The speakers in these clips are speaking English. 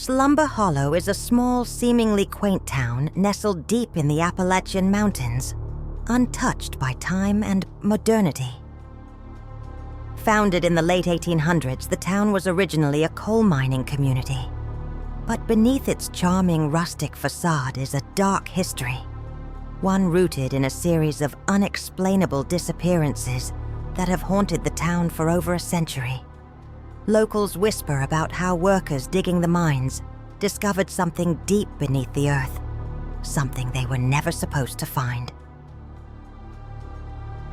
Slumber Hollow is a small, seemingly quaint town nestled deep in the Appalachian Mountains, untouched by time and modernity. Founded in the late 1800s, the town was originally a coal mining community. But beneath its charming rustic facade is a dark history, one rooted in a series of unexplainable disappearances that have haunted the town for over a century. Locals whisper about how workers digging the mines discovered something deep beneath the earth, something they were never supposed to find.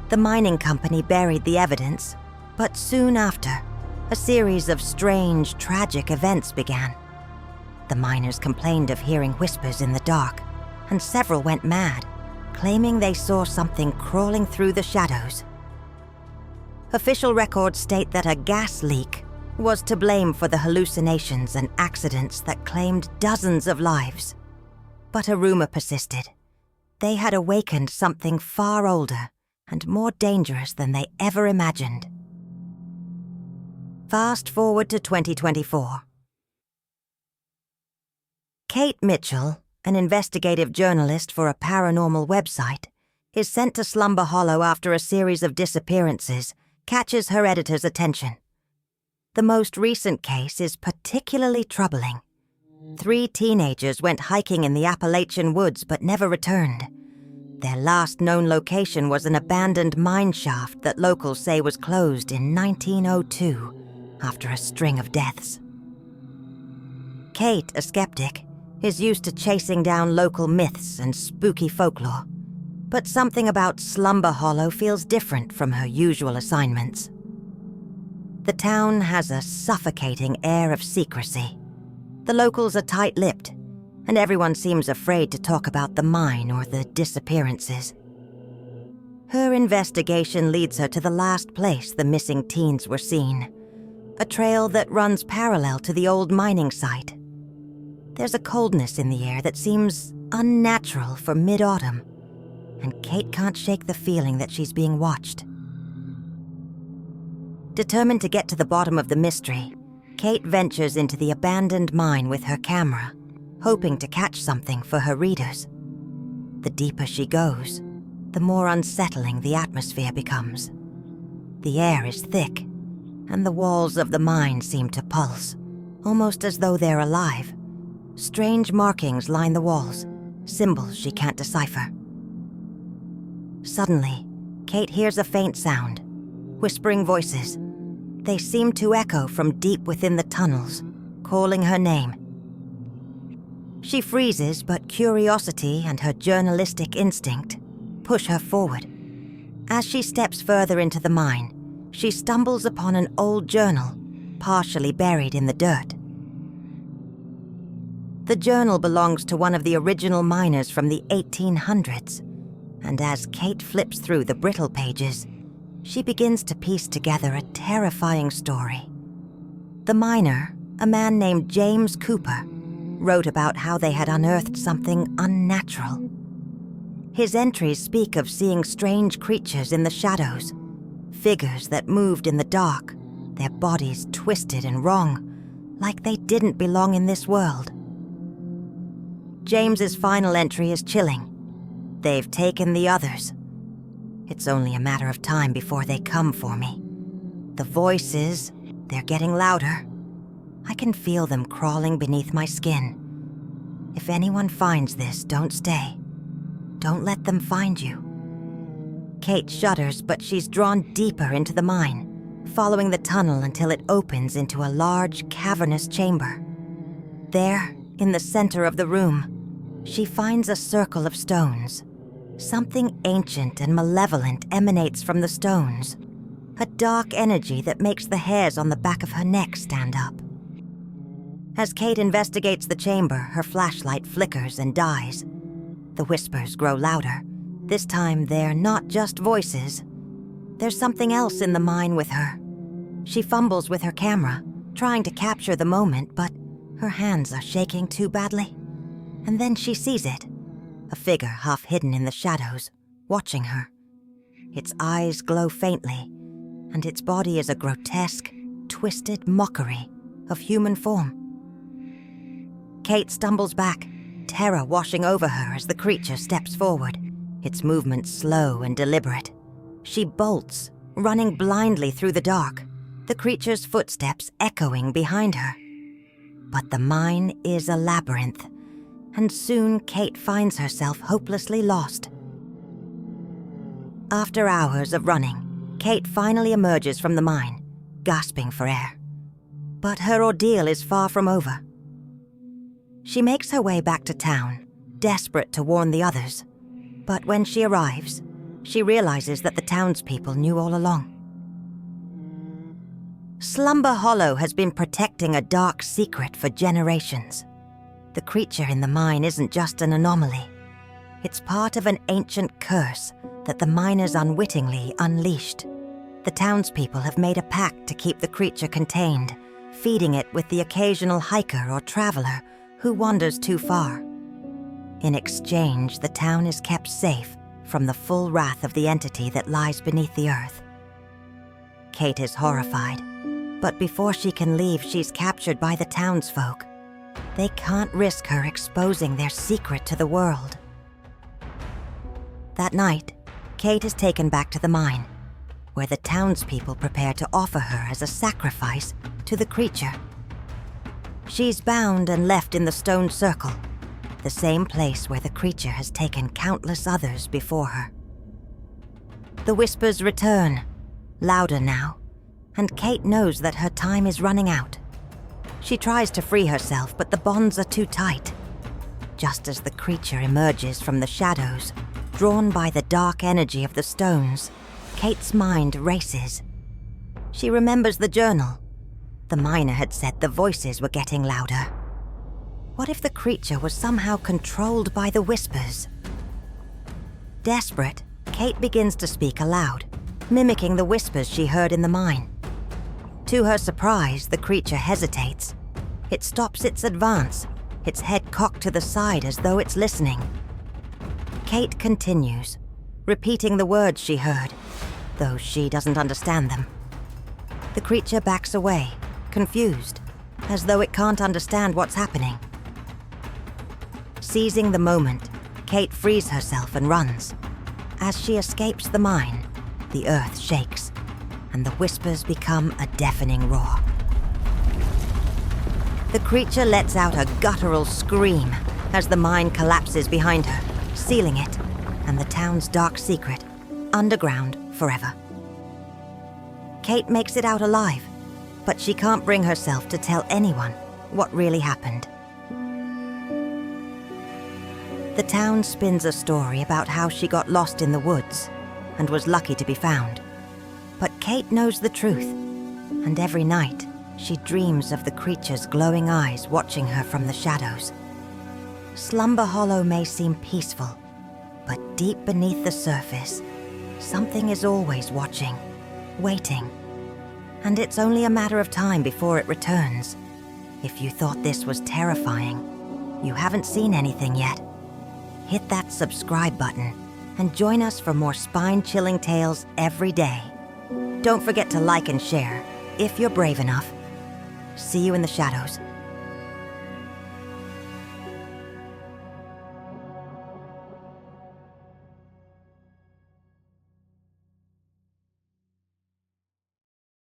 The mining company buried the evidence, but soon after, a series of strange, tragic events began. The miners complained of hearing whispers in the dark, and several went mad, claiming they saw something crawling through the shadows. Official records state that a gas leak was to blame for the hallucinations and accidents that claimed dozens of lives. But a rumor persisted. They had awakened something far older and more dangerous than they ever imagined. Fast forward to 2024. Kate Mitchell, an investigative journalist for a paranormal website, is sent to Slumber Hollow after a series of disappearances catches her editor's attention. The most recent case is particularly troubling. 3 teenagers went hiking in the Appalachian woods but never returned. Their last known location was an abandoned mine shaft that locals say was closed in 1902 after a string of deaths. Kate, a skeptic, is used to chasing down local myths and spooky folklore, but something about Slumber Hollow feels different from her usual assignments. The town has a suffocating air of secrecy. The locals are tight-lipped, and everyone seems afraid to talk about the mine or the disappearances. Her investigation leads her to the last place the missing teens were seen, a trail that runs parallel to the old mining site. There's a coldness in the air that seems unnatural for mid-autumn, and Kate can't shake the feeling that she's being watched. Determined to get to the bottom of the mystery, Kate ventures into the abandoned mine with her camera, hoping to catch something for her readers. The deeper she goes, the more unsettling the atmosphere becomes. The air is thick, and the walls of the mine seem to pulse, almost as though they're alive. Strange markings line the walls, symbols she can't decipher. Suddenly, Kate hears a faint sound, whispering voices. They seem to echo from deep within the tunnels, calling her name. She freezes, but curiosity and her journalistic instinct push her forward. As she steps further into the mine, she stumbles upon an old journal, partially buried in the dirt. The journal belongs to one of the original miners from the 1800s, and as Kate flips through the brittle pages, she begins to piece together a terrifying story. The miner, a man named James Cooper, wrote about how they had unearthed something unnatural. His entries speak of seeing strange creatures in the shadows, figures that moved in the dark, their bodies twisted and wrong, like they didn't belong in this world. James's final entry is chilling. They've taken the others. It's only a matter of time before they come for me. The voices, they're getting louder. I can feel them crawling beneath my skin. If anyone finds this, don't stay. Don't let them find you. Kate shudders, but she's drawn deeper into the mine, following the tunnel until it opens into a large, cavernous chamber. There, in the center of the room, she finds a circle of stones. Something ancient and malevolent emanates from the stones, a dark energy that makes the hairs on the back of her neck stand up. As Kate investigates the chamber, her flashlight flickers and dies. The whispers grow louder. This time, they're not just voices. There's something else in the mine with her. She fumbles with her camera, trying to capture the moment, but her hands are shaking too badly. And then she sees it, a figure half hidden in the shadows, watching her. Its eyes glow faintly, and its body is a grotesque, twisted mockery of human form. Kate stumbles back, terror washing over her as the creature steps forward, its movements slow and deliberate. She bolts, running blindly through the dark, the creature's footsteps echoing behind her. But the mine is a labyrinth, and soon Kate finds herself hopelessly lost. After hours of running, Kate finally emerges from the mine, gasping for air. But her ordeal is far from over. She makes her way back to town, desperate to warn the others. But when she arrives, she realizes that the townspeople knew all along. Slumber Hollow has been protecting a dark secret for generations. The creature in the mine isn't just an anomaly. It's part of an ancient curse that the miners unwittingly unleashed. The townspeople have made a pact to keep the creature contained, feeding it with the occasional hiker or traveler who wanders too far. In exchange, the town is kept safe from the full wrath of the entity that lies beneath the earth. Kate is horrified, but before she can leave, she's captured by the townsfolk. They can't risk her exposing their secret to the world. That night, Kate is taken back to the mine, where the townspeople prepare to offer her as a sacrifice to the creature. She's bound and left in the stone circle, the same place where the creature has taken countless others before her. The whispers return, louder now, and Kate knows that her time is running out. She tries to free herself, but the bonds are too tight. Just as the creature emerges from the shadows, drawn by the dark energy of the stones, Kate's mind races. She remembers the journal. The miner had said the voices were getting louder. What if the creature was somehow controlled by the whispers? Desperate, Kate begins to speak aloud, mimicking the whispers she heard in the mine. To her surprise, the creature hesitates. It stops its advance, its head cocked to the side as though it's listening. Kate continues, repeating the words she heard, though she doesn't understand them. The creature backs away, confused, as though it can't understand what's happening. Seizing the moment, Kate frees herself and runs. As she escapes the mine, the earth shakes, and the whispers become a deafening roar. The creature lets out a guttural scream as the mine collapses behind her, sealing it and the town's dark secret underground forever. Kate makes it out alive, but she can't bring herself to tell anyone what really happened. The town spins a story about how she got lost in the woods and was lucky to be found. But Kate knows the truth, and every night she dreams of the creature's glowing eyes watching her from the shadows. Slumber Hollow may seem peaceful, but deep beneath the surface, something is always watching, waiting. And it's only a matter of time before it returns. If you thought this was terrifying, you haven't seen anything yet. Hit that subscribe button and join us for more spine-chilling tales every day. Don't forget to like and share, if you're brave enough. See you in the shadows.